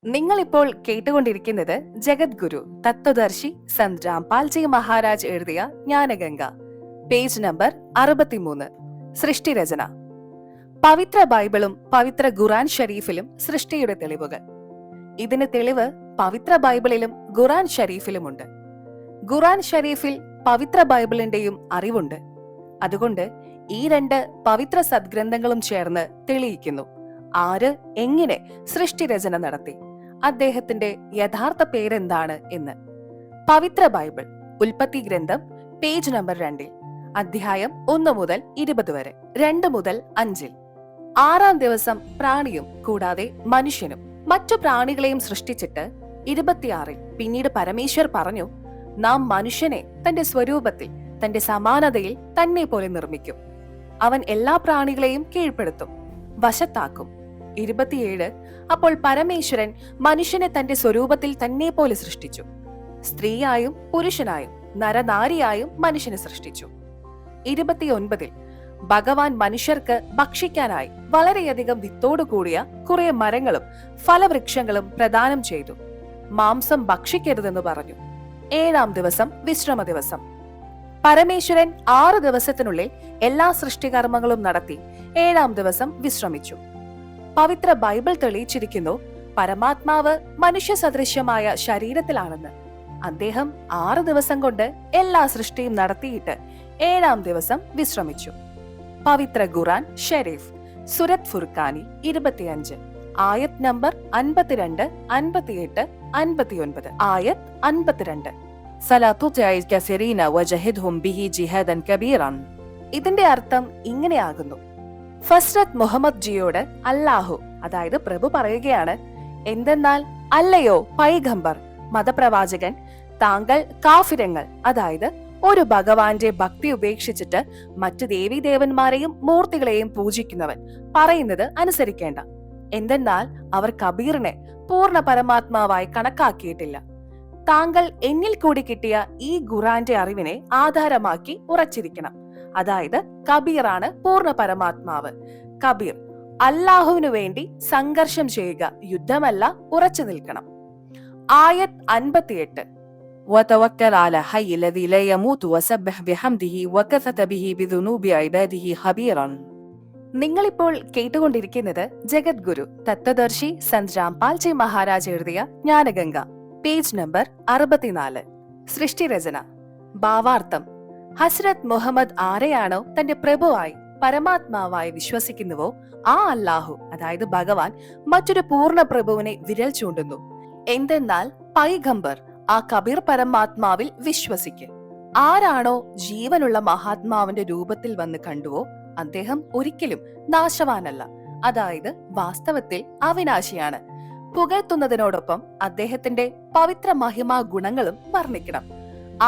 നിങ്ങൾ ഇപ്പോൾ കേട്ടുകൊണ്ടിരിക്കുന്നത് ജഗദ്ഗുരു തത്വദർശി സന്ത് രാംപാൽജി മഹാരാജ് എഴുതിയ ജ്ഞാനഗംഗ, പേജ് നമ്പർ 63. സൃഷ്ടിരചന. പവിത്ര ബൈബിളും പവിത്ര ഖുറാൻ ഷരീഫിലും സൃഷ്ടിയുടെ തെളിവുകൾ. ഇതിന് തെളിവ് പവിത്ര ബൈബിളിലും ഖുറാൻ ഷരീഫിലുമുണ്ട്. ഖുറാൻ ഷരീഫിൽ പവിത്ര ബൈബിളിന്റെയും അറിവുണ്ട്. അതുകൊണ്ട് ഈ രണ്ട് പവിത്ര സദ്ഗ്രന്ഥങ്ങളും ചേർന്ന് തെളിയിക്കുന്നു ആര് എങ്ങനെ സൃഷ്ടിരചന നടത്തി, അദ്ദേഹത്തിന്റെ യഥാർത്ഥ പേരെന്താണ് എന്ന്. പവിത്ര ബൈബിൾ ഉൽപ്പത്തി ഗ്രന്ഥം, പേജ് നമ്പർ 2, അധ്യായം 1 മുതൽ 20 വരെ, 2 മുതൽ 5. 6-ാം ദിവസം പ്രാണിയും കൂടാതെ മനുഷ്യനും മറ്റു പ്രാണികളെയും സൃഷ്ടിച്ചിട്ട് 26-ൽ പിന്നീട് പരമേശ്വർ പറഞ്ഞു, നാം മനുഷ്യനെ തന്റെ സ്വരൂപത്തിൽ തന്റെ സമാനതയിൽ തന്നെ പോലെ നിർമ്മിക്കും. അവൻ എല്ലാ പ്രാണികളെയും കീഴ്പ്പെടുത്തും, വശത്താക്കും. 27 അപ്പോൾ പരമേശ്വരൻ മനുഷ്യനെ തന്റെ സ്വരൂപത്തിൽ തന്നെ പോലെ സൃഷ്ടിച്ചു. സ്ത്രീയായും പുരുഷനായും നരനാരിയായും മനുഷ്യനെ സൃഷ്ടിച്ചു. 29 ഭഗവാൻ മനുഷ്യർക്ക് ഭക്ഷിക്കാനായി വളരെയധികം വിത്തോടു കൂടിയ കുറെ മരങ്ങളും ഫലവൃക്ഷങ്ങളും പ്രദാനം ചെയ്തു. മാംസം ഭക്ഷിക്കരുതെന്ന് പറഞ്ഞു. 7-ാം ദിവസം വിശ്രമ ദിവസം. പരമേശ്വരൻ 6 ദിവസത്തിനുള്ളിൽ എല്ലാ സൃഷ്ടികർമ്മങ്ങളും നടത്തി 7-ാം ദിവസം വിശ്രമിച്ചു. പവിത്ര ബൈബിൾ തെളിയിച്ചിരിക്കുന്നു പരമാത്മാവ് മനുഷ്യ സദൃശ്യമായ ശരീരത്തിലാണെന്ന്. അദ്ദേഹം 6 ദിവസം കൊണ്ട് എല്ലാ സൃഷ്ടിയും നടത്തിയിട്ട് 7-ാം ദിവസം വിശ്രമിച്ചു. പവിത്ര ഖുറാൻ ഷരീഫ് സുരത് ഫുർഖാനി 25, ആയത് നമ്പർ 52, 58, 59. ആയത് 52. ഇതിന്റെ അർത്ഥം ഇങ്ങനെയാകുന്നു: ഫസ്രത്ത് മുഹമ്മദ് ജിയോട് അല്ലാഹു, അതായത് പ്രഭു പറയുകയാണ്, എന്തെന്നാൽ അല്ലയോ പൈഗംബർ മതപ്രവാചകൻ, താങ്കൾ കാഫിരങ്ങൾ, അതായത് ഒരു ഭഗവാന്റെ ഭക്തി ഉപേക്ഷിച്ചിട്ട് മറ്റു ദേവീദേവന്മാരെയും മൂർത്തികളെയും പൂജിക്കുന്നവൻ പറയുന്നത് അനുസരിക്കേണ്ട. എന്തെന്നാൽ അവർ കബീറിനെ പൂർണ്ണ പരമാത്മാവായി കണക്കാക്കിയിട്ടില്ല. താങ്കൾ എന്നിൽ കൂടി കിട്ടിയ ഈ ഖുറാന്റെ അറിവിനെ ആധാരമാക്കി ഉറച്ചിരിക്കണം. അതായത് കബീറാണ് പൂർണ്ണ പരമാത്മാവ്. കബീർ അല്ലാഹുവിനു വേണ്ടി സംഘർഷം ചെയ്യുക, യുദ്ധമല്ല, ഉറച്ചു നിൽക്കണം. ആയത് 58 وتوكل على حي الذي لا يموت وسبح بحمده وكفى به بذنوب عباده خبيرا. നിങ്ങളിപ്പോൾ കേട്ടുകൊണ്ടിരിക്കുന്നത് ജഗദ്ഗുരു തത്വദർശി സന്ത് രാംപാൽജി മഹാരാജ് എഴുതിയ ജ്ഞാനഗംഗ, പേജ് നമ്പർ 64. സൃഷ്ടിരചന. ഭാവാർത്ഥം: ഹസ്രത്ത് മുഹമ്മദ് ആരെയാണോ തന്റെ പ്രഭുവായി പരമാത്മാവായി വിശ്വസിക്കുന്നുവോ ആ അല്ലാഹു, അതായത് ഭഗവാൻ, മറ്റൊരു പൂർണ്ണ പ്രഭുവിനെ വിരൽ ചൂണ്ടുന്നു. എന്തെന്നാൽ പൈഗംബർ ആ കബീർ പരമാത്മാവിൽ വിശ്വസിക്ക്. ആരാണോ ജീവനുള്ള മഹാത്മാവിന്റെ രൂപത്തിൽ വന്ന് കണ്ടുവോ അദ്ദേഹം ഒരിക്കലും നാശവാനല്ല, അതായത് വാസ്തവത്തിൽ അവിനാശിയാണ്. പുകഴ്ത്തുന്നതിനോടൊപ്പം അദ്ദേഹത്തിന്റെ പവിത്ര മഹിമാ ഗുണങ്ങളും വർണ്ണിക്കണം.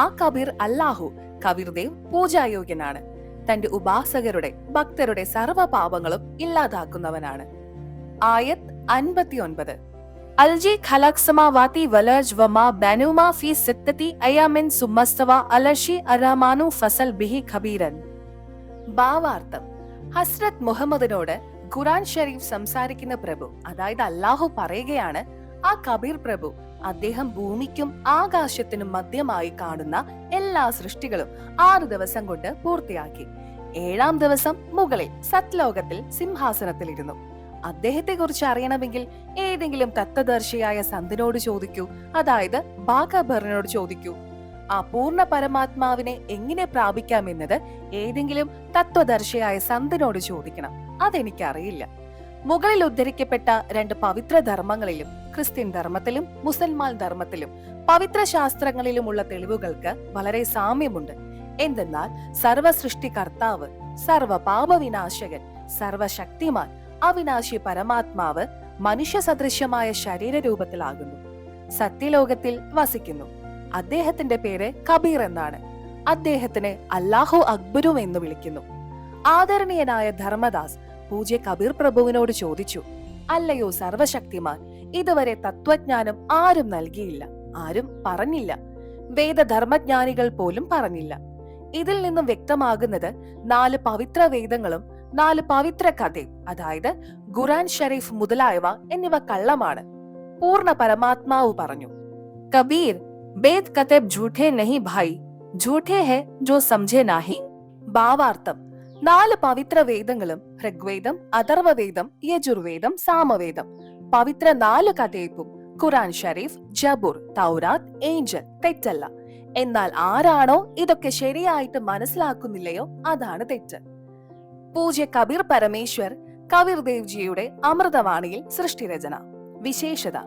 ആ കബീർ അല്ലാഹു, കബീർദേവ് പൂജായോഗ്യനാണ്. തന്റെ ഉപാസകരുടെ ഭക്തരുടെ സർവ്വ പാപങ്ങളും ഇല്ലാതാക്കുന്നവനാണ്. ആയത് 59 അൽജി ഖലഖ് സമാവാതി വലജ് വമാ ബനുമാ ഫീ സിത്തതി അയ്യാമിൻ സുമ്മസ്തവ അലർഷി അറഹ്മാനു ഫസൽ ബിഹി ഖബീരൻ. ഭാവാർത്ഥം: ഹസ്രത്ത് മുഹമ്മദിനോട് ഖുറാൻ ഷരീഫ് സംസാരിക്കുന്ന പ്രഭു, അതായത് അല്ലാഹു പറയുകയാണ്, ആ കബീർ പ്രഭു അദ്ദേഹം ഭൂമിക്കും ആകാശത്തിനും മധ്യമായി കാണുന്ന എല്ലാ സൃഷ്ടികളും 6 ദിവസം കൊണ്ട് പൂർത്തിയാക്കി. 7-ാം ദിവസം മുകളിൽ സത്ലോകത്തിൽ സിംഹാസനത്തിലിരുന്നു. അദ്ദേഹത്തെ കുറിച്ച് അറിയണമെങ്കിൽ ഏതെങ്കിലും തത്വദർശിയായ സന്തിനോട് ചോദിക്കൂ, അതായത് ബാഖബറിനോട് ചോദിക്കൂ. ആ പൂർണ്ണ പരമാത്മാവിനെ എങ്ങനെ പ്രാപിക്കാമെന്നത് ഏതെങ്കിലും തത്വദർശിയായ സന്തിനോട് ചോദിക്കണം. അതെനിക്കറിയില്ല. മുകളിൽ ഉദ്ധരിക്കപ്പെട്ട 2 പവിത്ര ധർമ്മങ്ങളിലും, ക്രിസ്ത്യൻ ധർമ്മത്തിലും മുസൽമാൻ ധർമ്മത്തിലും പവിത്ര ശാസ്ത്രങ്ങളിലുമുള്ള തെളിവുകൾക്ക് വളരെ സാമ്യമുണ്ട്. എന്തെന്നാൽ സർവ സൃഷ്ടികർത്താവ്, സർവ പാപവിനാശകൻ, സർവശക്തിമാൻ, അവിനാശി പരമാത്മാവ് മനുഷ്യ സദൃശ്യമായ ശരീരരൂപത്തിലാകുന്നു. സത്യലോകത്തിൽ വസിക്കുന്നു. അദ്ദേഹത്തിന്റെ പേര് കബീർ എന്നാണ്. അദ്ദേഹത്തിന് അല്ലാഹു അക്ബരും എന്ന് വിളിക്കുന്നു. ആദരണീയനായ ധർമ്മദാസ് പൂജ്യ കബീർ പ്രഭുവിനോട് ചോദിച്ചു, അല്ലയോ സർവശക്തിമാൻ, ഇതുവരെ തത്വജ്ഞാനം ആരും നൽകിയില്ല, ആരും പറഞ്ഞില്ല, വേദധർമ്മജ്ഞാനികൾ പോലും പറഞ്ഞില്ല. ഇതിൽ നിന്നും വ്യക്തമാകുന്നത് 4 പവിത്ര വേദങ്ങളും 4 പവിത്ര കഥയും, അതായത് ഖുറാൻ ഷരീഫ് മുതലായവ എന്നിവ കള്ളമാണ്. പൂർണ്ണ പരമാത്മാവ് പറഞ്ഞു. കബീർ, വേദ് കതബ് ഝൂഠേ നഹി ഭായി, ഝൂഠേ ഹെ ജോ സംജേ നാഹി. ഭാവാർത്ഥം: 4 പവിത്ര വേദങ്ങളും ഋഗ്വേദം, അഥർവവേദം, യജുർവേദം, സാമവേദം, പവിത്ര 4 കഥയപ്പും ഖുറാൻ ഷരീഫ്, ജബൂർ, തൗറാത്ത്, ഏഞ്ചൽ തെറ്റല്ല. എന്നാൽ ആരാണോ ഇതൊക്കെ ശരിയായിട്ട് മനസ്സിലാക്കുന്നില്ലയോ അതാണ് തെറ്റ്. പൂജ്യ കബീർ പരമേശ്വർ കബീർ ദേവ്ജിയുടെ അമൃതവാണിയിൽ സൃഷ്ടിരചന. വിശേഷത: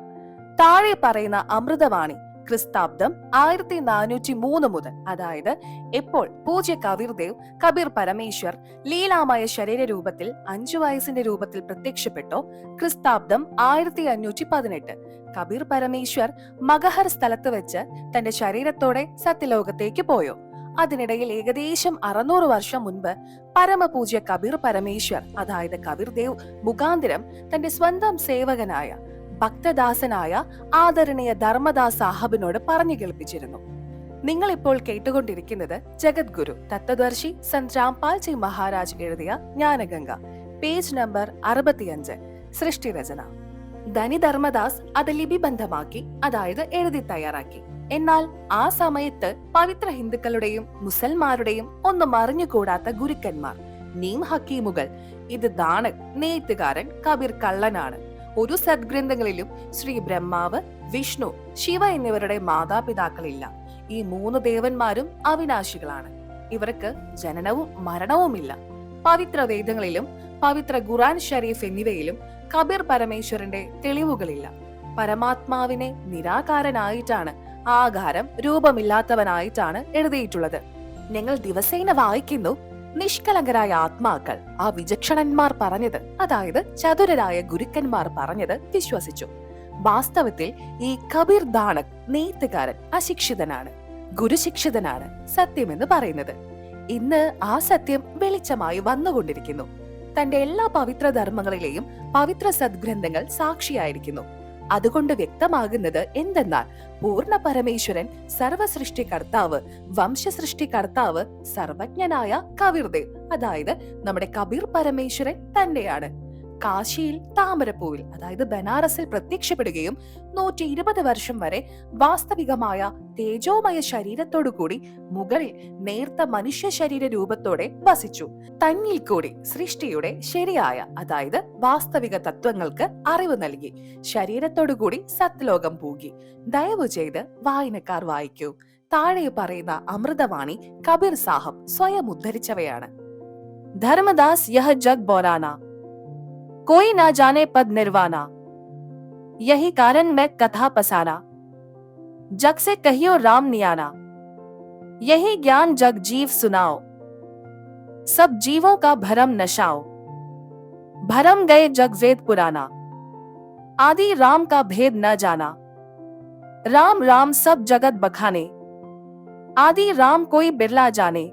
താഴെ പറയുന്ന അമൃതവാണി ക്രിസ്താബ്ദം 1403 മുതൽ, അതായത് എപ്പോൾ പൂജ്യ കബീർ ദേവ് കബീർ പരമേശ്വർ ലീലാമയ ശരീര രൂപത്തിൽ 5 വയസ്സിന്റെ രൂപത്തിൽ പ്രത്യക്ഷപ്പെട്ടോ, ക്രിസ്താബ്ദം 1518 കബീർ പരമേശ്വർ മഗഹർ സ്ഥലത്ത് വെച്ച് തന്റെ ശരീരത്തോടെ സത്യലോകത്തേക്ക് പോയോ, അതിനിടയിൽ ഏകദേശം 600 വർഷം മുൻപ് പരമപൂജ്യ കബീർ പരമേശ്വർ, അതായത് കബീർ ദേവ് മുഖാന്തരം തന്റെ സ്വന്തം സേവകനായ ഭക്തദാസനായ ആദരണീയ ധർമ്മദാസ് സാഹബിനോട് പറഞ്ഞു കേൾപ്പിച്ചിരുന്നു. നിങ്ങൾ ഇപ്പോൾ കേട്ടുകൊണ്ടിരിക്കുന്നത് ജഗദ്ഗുരു തത്വദർശി സന്ത് രാംപാൽ ജി മഹാരാജ് എഴുതിയ ജ്ഞാനഗംഗ, പേജ് നമ്പർ 65, സൃഷ്ടിരചന. ധനി ധർമ്മദാസ് അത് ലിപിബന്ധമാക്കി, അതായത് എഴുതി തയ്യാറാക്കി. എന്നാൽ ആ സമയത്ത് പവിത്ര ഹിന്ദുക്കളുടെയും മുസൽമാരുടെയും ഒന്നും അറിഞ്ഞുകൂടാത്ത ഗുരുക്കന്മാർ, നീം ഹക്കീമുകൾ, ഇത് ദാണക് നെയ്ത്തുകാരൻ കബീർ കള്ളനാണ്, ഒരു സദ്ഗ്രന്ഥങ്ങളിലും ശ്രീ ബ്രഹ്മാവ്, വിഷ്ണു, ശിവ എന്നിവരുടെ മാതാപിതാക്കളില്ല, ഈ 3 ദേവന്മാരും അവിനാശികളാണ്, ഇവർക്ക് ജനനവും മരണവുമില്ല, പവിത്ര വേദങ്ങളിലും പവിത്ര ഖുറാൻ ഷരീഫ് എന്നിവയിലും കബീർ പരമേശ്വരന്റെ തെളിവുകളില്ല, പരമാത്മാവിനെ നിരാകാരനായിട്ടാണ്, ആകാരം രൂപമില്ലാത്തവനായിട്ടാണ് എഴുതിയിട്ടുള്ളത്. ഞങ്ങൾ ദിവസേന വായിക്കുന്നു, നിഷ്കളങ്കരായ ആത്മാക്കൾ ആ വിചക്ഷണന്മാർ പറഞ്ഞത്, അതായത് ചതുരരായ ഗുരുക്കന്മാർ പറഞ്ഞത് വിശ്വസിച്ചു. വാസ്തവത്തിൽ ഈ കബീർ ദാണക് നെയ്ത്തുകാരൻ അശിക്ഷിതനാണ്, ഗുരുശിക്ഷിതനാണ് സത്യമെന്ന് പറയുന്നത്. ഇന്ന് ആ സത്യം വെളിച്ചമായി വന്നുകൊണ്ടിരിക്കുന്നു. തന്റെ എല്ലാ പവിത്ര ധർമ്മങ്ങളിലെയും പവിത്ര സദ്ഗ്രന്ഥങ്ങൾ സാക്ഷിയായിരിക്കുന്നു. അതുകൊണ്ട് വ്യക്തമാകുന്നത് എന്തെന്നാൽ പൂർണ്ണ പരമേശ്വരൻ, സർവസൃഷ്ടികർത്താവ്, വംശസൃഷ്ടികർത്താവ്, സർവജ്ഞനായ കബീർദേവ്, അതായത് നമ്മുടെ കബീർ പരമേശ്വരൻ തന്നെയാണ്. കാശിയിൽ താമരപ്പൂവിൽ, അതായത് ബനാറസിൽ പ്രത്യക്ഷപ്പെടുകയും 120 വർഷം വരെ വാസ്തവികമായ തേജോമയ ശരീരത്തോടുകൂടി മുകളിൽ നേർത്ത മനുഷ്യ ശരീര രൂപത്തോടെ വസിച്ചു. തന്നിൽ കൂടി സൃഷ്ടിയുടെ ശരിയായ, അതായത് വാസ്തവിക തത്വങ്ങൾക്ക് അറിവ് നൽകി ശരീരത്തോടുകൂടി സത്ലോകം പൂകി. ദയവു ചെയ്ത് വായനക്കാർ വായിക്കൂ. താഴെ പറയുന്ന അമൃതവാണി കബീർ സാഹബ് സ്വയം ഉദ്ധരിച്ചവയാണ്. ധർമ്മദാസ് യഹ് ജഗ് ബോലാന, कोई ना जाने पद निर्वाणा, यही कारण मैं कथा पसाना, जग से कहियो राम नियाना, यही ज्ञान जग जीव सुनाओ, सब जीवों का भरम नशाओ, भरम गए जग वेद पुराना, आदि राम का भेद न जाना, राम राम सब जगत बखाने, आदि राम कोई बिरला जाने,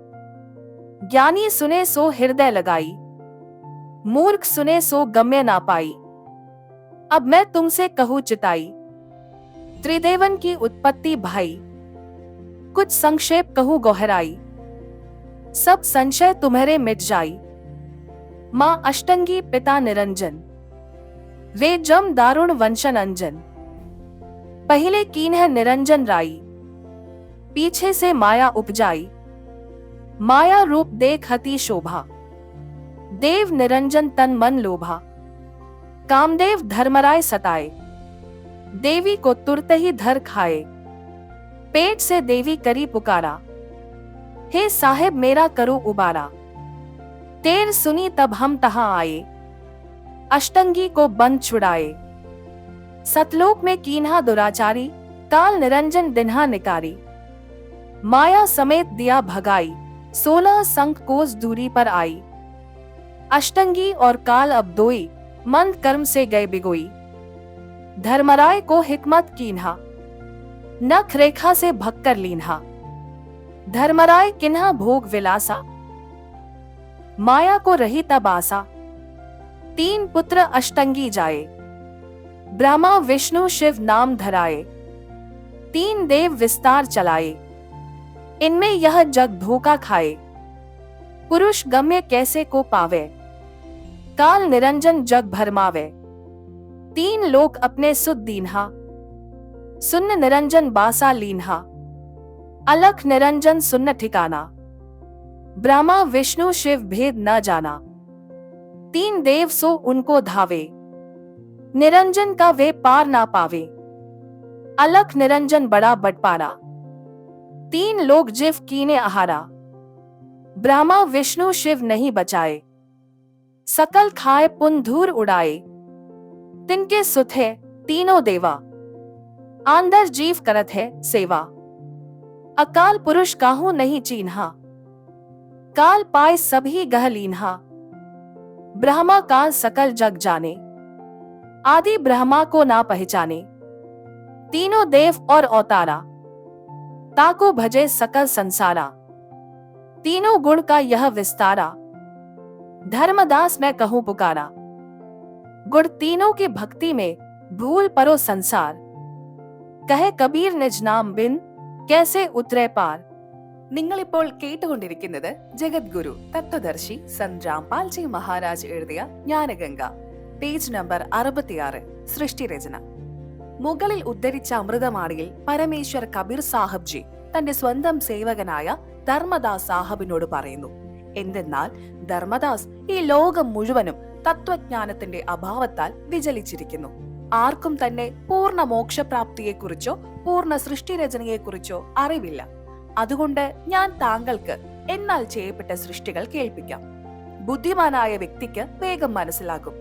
ज्ञानी सुने सो हृदय लगाई, मूर्ख सुने सो गम्य ना पाई, अब मैं तुमसे कहूं चिताई, त्रिदेवन की उत्पत्ति भाई, कुछ संक्षेप कहूं गहराई, सब संशय तुम्हारे मिट जाई, मां अष्टंगी पिता निरंजन, वे जम दारुण वंशन अंजन, पहले कीन है निरंजन राई, पीछे से माया उपजाई, माया रूप देख हति शोभा, देव निरंजन तन मन लोभा, कामदेव धर्मराय सताए, देवी को तुरत ही धर खाए, पेट से देवी करी पुकारा, हे साहेब मेरा करो उबारा, तेर सुनी तब हम तहां आए, अष्टंगी को बंद छुड़ाए, सतलोक में कीन्हा दुराचारी, काल निरंजन दिन्हा निकारी, माया समेत दिया भगाई, 16 संख कोस दूरी पर आई, अष्टंगी और काल अब दोई, मंद कर्म से गए बिगोई, धर्मराय को हिकमत कीन्हा, नख रेखा से भक्कर लीन्हा, धर्मराय किन्हा भोग विलासा, माया को रही तब आसा, 3 पुत्र अष्टंगी जाए, ब्रह्मा विष्णु शिव नाम धराए, 3 देव विस्तार चलाए, इनमें यह जग धोखा खाए, पुरुष गम्य कैसे को पावे, काल निरंजन जग भरमावे, 3 लोक अपने सुध दीन्हा, सुन्न निरंजन बासा लीन्हा, अलख निरंजन सुन्न ठिकाना, ब्रह्मा विष्णु शिव भेद न जाना, तीन देव सो उनको धावे, निरंजन का वे पार ना पावे, अलख निरंजन बड़ा बटपारा, तीन लोग जिव कीने आहारा, ब्रह्मा विष्णु शिव नहीं बचाए, सकल खाए पुन धूर उड़ाए, तिनके सुत है तीनों देवा, आंदर जीव करत है सेवा, अकाल पुरुष काहू नहीं चीन्हा, काल पाए सभी गह लीन्हा, ब्रह्मा काल सकल जग जाने, आदि ब्रह्मा को ना पहचाने, तीनों देव और अवतारा, ताको भजे सकल संसारा, तीनों गुण का यह विस्तारा, धर्मदास मैं कहूं पुकारा, गुण तीनों की भक्ति में भूल परो संसार, कहे कबीर निज नाम बिन कैसे उतरे पार. നിങ്ങളിപ്പോൾ കേട്ടുകൊണ്ടിരിക്കുന്നത് ജഗദ്ഗുരു തത്വദർശി സന്ത് രാംപാൽജി മഹാരാജ് എഴുതിയ ജ്ഞാനഗംഗ, പേജ് നമ്പർ 66, സൃഷ്ടിരചന. മുകളിൽ ഉദ്ധരിച്ച അമൃതവാണിയിൽ പരമേശ്വർ കബീർ സാഹബ് ജി തന്റെ സ്വന്തം സേവകനായ ധർമ്മദാസ് സാഹബിനോട് പറയുന്നു. എന്തെന്നാൽ ധർമ്മദാസ് ഈ ലോകം മുഴുവനും തത്വജ്ഞാനത്തിന്റെ അഭാവത്താൽ വിചലിച്ചിരിക്കുന്നു. ആർക്കും തന്നെ പൂർണ്ണ മോക്ഷപ്രാപ്തിയെക്കുറിച്ചോ പൂർണ്ണ സൃഷ്ടിരചനയെക്കുറിച്ചോ അറിവില്ല. അതുകൊണ്ട് ഞാൻ താങ്കൾക്ക് എന്നാൽ ചെയ്യപ്പെട്ട സൃഷ്ടികൾ കേൾപ്പിക്കാം. ബുദ്ധിമാനായ വ്യക്തിക്ക് വേഗം മനസ്സിലാകും.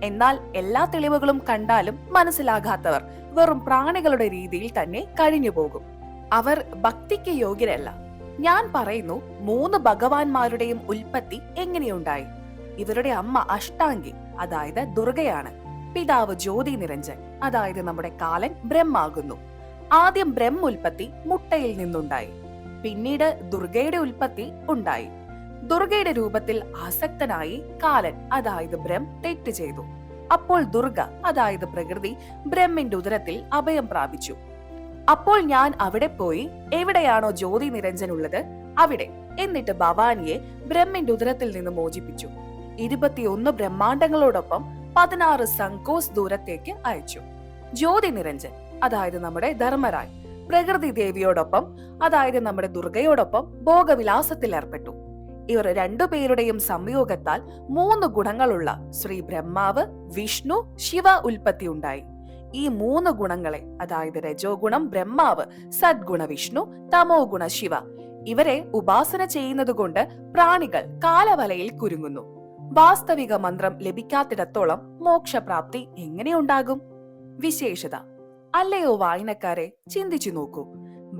എന്നാൽ എല്ലാ തെളിവുകളും കണ്ടാലും മനസ്സിലാകാത്തവർ വെറും പ്രാണികളുടെ രീതിയിൽ തന്നെ കഴിഞ്ഞു പോകും. അവർ ഭക്തിക്ക് യോഗ്യരല്ല. ഞാൻ പറയുന്നു, 3 ഭഗവാന്മാരുടെയും ഉൽപ്പത്തി എങ്ങനെയുണ്ടായി? ഇവരുടെ അമ്മ അഷ്ടാംഗി, അതായത് ദുർഗയാണ്. പിതാവ് ജ്യോതി നിരഞ്ജൻ, അതായത് നമ്മുടെ കാലൻ ബ്രഹ്മാകുന്നു. ആദ്യം ബ്രഹ്മോൽപ്പത്തി മുട്ടയിൽ നിന്നുണ്ടായി. പിന്നീട് ദുർഗയുടെ ഉൽപ്പത്തി ഉണ്ടായി. ദുർഗയുടെ രൂപത്തിൽ ആസക്തനായി കാലൻ, അതായത് ബ്രഹ്മ തെറ്റ് ചെയ്തു. അപ്പോൾ ദുർഗ, അതായത് പ്രകൃതി, ബ്രഹ്മിന്റെ ഉദരത്തിൽ അഭയം പ്രാപിച്ചു. അപ്പോൾ ഞാൻ അവിടെ പോയി എവിടെയാണോ ജ്യോതി നിരഞ്ജൻ ഉള്ളത് അവിടെ, എന്നിട്ട് ഭവാനിയെ ബ്രഹ്മിന്റെ ഉദരത്തിൽ നിന്ന് മോചിപ്പിച്ചു. 21 ബ്രഹ്മാണ്ടങ്ങളോടൊപ്പം 16 സങ്കോസ് ദൂരത്തേക്ക് അയച്ചു. ജ്യോതി നിരഞ്ജൻ, അതായത് നമ്മുടെ ധർമ്മരായ്, പ്രകൃതി ദേവിയോടൊപ്പം, അതായത് നമ്മുടെ ദുർഗയോടൊപ്പം ഭോഗവിലാസത്തിൽ ഏർപ്പെട്ടു. ഇവർ രണ്ടുപേരുടെയും സംയോഗത്താൽ 3 ഗുണങ്ങളുള്ള ശ്രീ ബ്രഹ്മാവ്, വിഷ്ണു, ശിവ ഉൽപ്പത്തി ഉണ്ടായി. ഈ 3 ഗുണങ്ങളെ, അതായത് രജോ ഗുണം ബ്രഹ്മാവ്, സദ്ഗുണ വിഷ്ണു, തമോ ഗുണ ശിവ, ഇവരെ ഉപാസന ചെയ്യുന്നത് കൊണ്ട് പ്രാണികൾ കാലവലയിൽ കുരുങ്ങുന്നു. വാസ്തവിക മന്ത്രം ലഭിക്കാത്തിടത്തോളം മോക്ഷപ്രാപ്തി എങ്ങനെയുണ്ടാകും? വിശേഷത. അല്ലയോ വായനക്കാരെ, ചിന്തിച്ചു നോക്കൂ.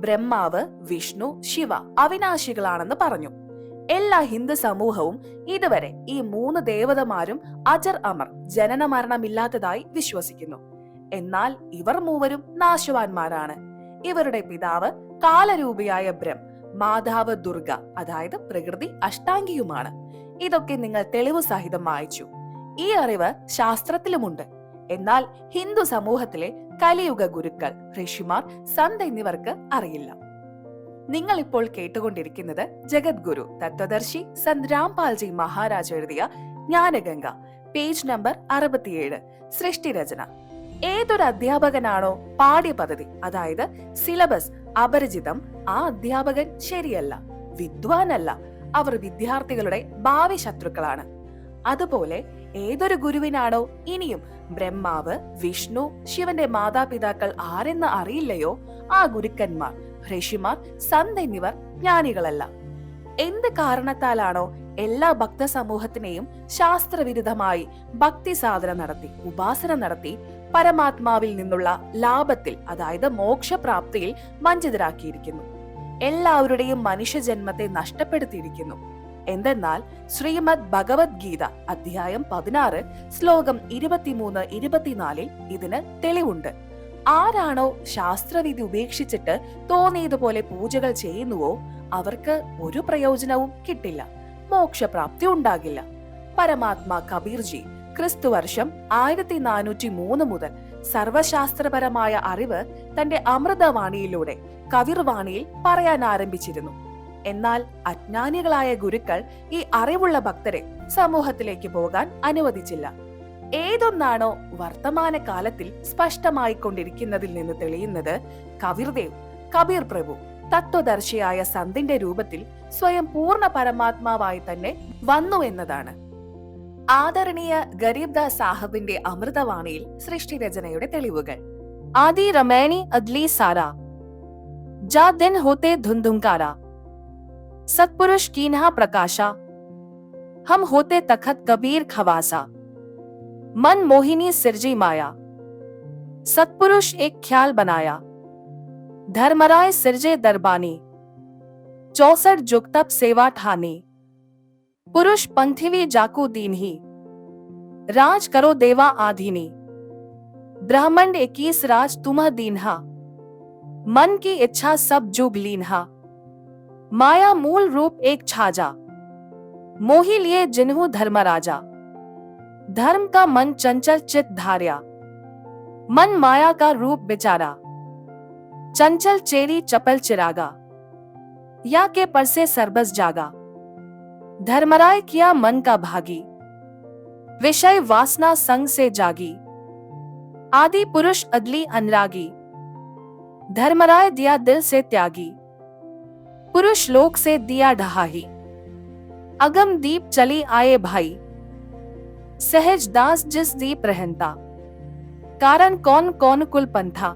ബ്രഹ്മാവ്, വിഷ്ണു, ശിവ അവിനാശികളാണെന്ന് പറഞ്ഞു. എല്ലാ ഹിന്ദു സമൂഹവും ഇതുവരെ ഈ 3 ദേവതമാരും അജർ അമർ, ജനന മരണമില്ലാത്തതായി വിശ്വസിക്കുന്നു. എന്നാൽ ഇവർ മൂവരും നാശവാന്മാരാണ്. ഇവരുടെ പിതാവ് കാലരൂപിയായ ബ്രഹ്മ, മാതാവ് ദുർഗ, അതായത് പ്രകൃതി അഷ്ടാംഗിയുമാണ്. ഇതൊക്കെ നിങ്ങൾ തെളിവ് സഹിതം വായിച്ചു. ഈ അറിവ് ശാസ്ത്രത്തിലുമുണ്ട്. എന്നാൽ ഹിന്ദു സമൂഹത്തിലെ കലിയുഗ ഗുരുക്കൾ, ഋഷിമാർ, സന്ത് എന്നിവർക്ക് അറിയില്ല. നിങ്ങൾ ഇപ്പോൾ കേട്ടുകൊണ്ടിരിക്കുന്നത് ജഗദ്ഗുരു തത്വദർശി സന്ത് രാംപാൽജി മഹാരാജ് എഴുതിയ ജ്ഞാനഗംഗ, പേജ് നമ്പർ 67, സൃഷ്ടിരചന. ഏതൊരു അധ്യാപകനാണോ പാഠ്യപദ്ധതി, അതായത് സിലബസ് അപരിചിതം, ആ അധ്യാപകൻ ശരിയല്ല, വിദ്വാനല്ല. അവർ വിദ്യാർത്ഥികളുടെ ഭാവി ശത്രുക്കളാണ്. അതുപോലെ ഏതൊരു ഗുരുവിനാണോ ഇനിയും ബ്രഹ്മാവ്, വിഷ്ണു, ശിവന്റെ മാതാപിതാക്കൾ ആരെന്ന് അറിയില്ലയോ, ആ ഗുരുക്കന്മാർ, ഋഷിമാർ, സന്ത് എന്നിവർ ജ്ഞാനികളല്ല. എന്ത് കാരണത്താലാണോ എല്ലാ ഭക്ത സമൂഹത്തിനെയും ശാസ്ത്രവിരുദ്ധമായി ഭക്തി സാധന നടത്തി, ഉപാസന നടത്തി, പരമാത്മാവിൽ നിന്നുള്ള ലാഭത്തിൽ, അതായത് മോക്ഷപ്രാപ്തിയിൽ വഞ്ചിതരാക്കിയിരിക്കുന്നു. എല്ലാവരുടെയും മനുഷ്യജന്മത്തെ നഷ്ടപ്പെടുത്തിയിരിക്കുന്നു. എന്തെന്നാൽ ശ്രീമദ് ഭഗവത്ഗീത അധ്യായം 16 ശ്ലോകം 23-24 ഇതിന് തെളിവുണ്ട്. ആരാണോ ശാസ്ത്രവിധി ഉപേക്ഷിച്ചിട്ട് തോന്നിയതുപോലെ പൂജകൾ ചെയ്യുന്നുവോ അവർക്ക് ഒരു പ്രയോജനവും കിട്ടില്ല, മോക്ഷപ്രാപ്തി ഉണ്ടാകില്ല. പരമാത്മാ കബീർജി ക്രിസ്തുവർഷം 1403 മുതൽ സർവശാസ്ത്രപരമായ അറിവ് തന്റെ അമൃതവാണിയിലൂടെ കവിർവാണിയിൽ പറയാൻ ആരംഭിച്ചിരുന്നു. എന്നാൽ അജ്ഞാനികളായ ഗുരുക്കൾ ഈ അറിവുള്ള ഭക്തരെ സമൂഹത്തിലേക്ക് പോകാൻ അനുവദിച്ചില്ല. ഏതൊന്നാണോ വർത്തമാനകാലത്തിൽ സ്പഷ്ടമായിക്കൊണ്ടിരിക്കുന്നതിൽ നിന്ന് തെളിയുന്നത് കബീർദേവ്, കബീർ പ്രഭു തത്വദർശിയായ സന്തിന്റെ രൂപത്തിൽ സ്വയം പൂർണ്ണ പരമാത്മാവായി തന്നെ വന്നു എന്നതാണ്. ആദരണീയ ഗരീബ്ദാസ് സാഹബിന്റെ അമൃതവാണിയിൽ സൃഷ്ടിരചനയുടെ തെളിവുകൾ. ആദി रमैनी अदली सारा जा दिन होते धुंधुंकारा सतपुरुष कीन्हा प्रकाशा हम होते तखत कबीर खवासा मन मोहिनी सिरजी माया सतपुरुष एक ख्याल बनाया धर्मराय सिरजे दरबानी 64 जुग तप सेवा ठानी पुरुष पंथिवी जाकू दीन ही राज करो देवा आधीनी ब्रह्मंड 21 राज तुम्ह दीन्हा मन की इच्छा सब जुग लीन्हा माया मूल रूप एक छाजा मोही लिए जिन्हु धर्मराजा धर्म का मन चंचल चित धार्या मन माया का रूप बिचारा चंचल चेरी चपल चिरागा या के पर से सरबस जागा धर्मराय किया मन का भागी विषय वासना संग से जागी आदि पुरुष अदली अनुरागी धर्मराय दिया दिल से त्यागी पुरुष लोक से दिया ढहाही अगम दीप चली आए भाई सहज दास जिस दीप रहनता कारण कौन कौन कुल पंथा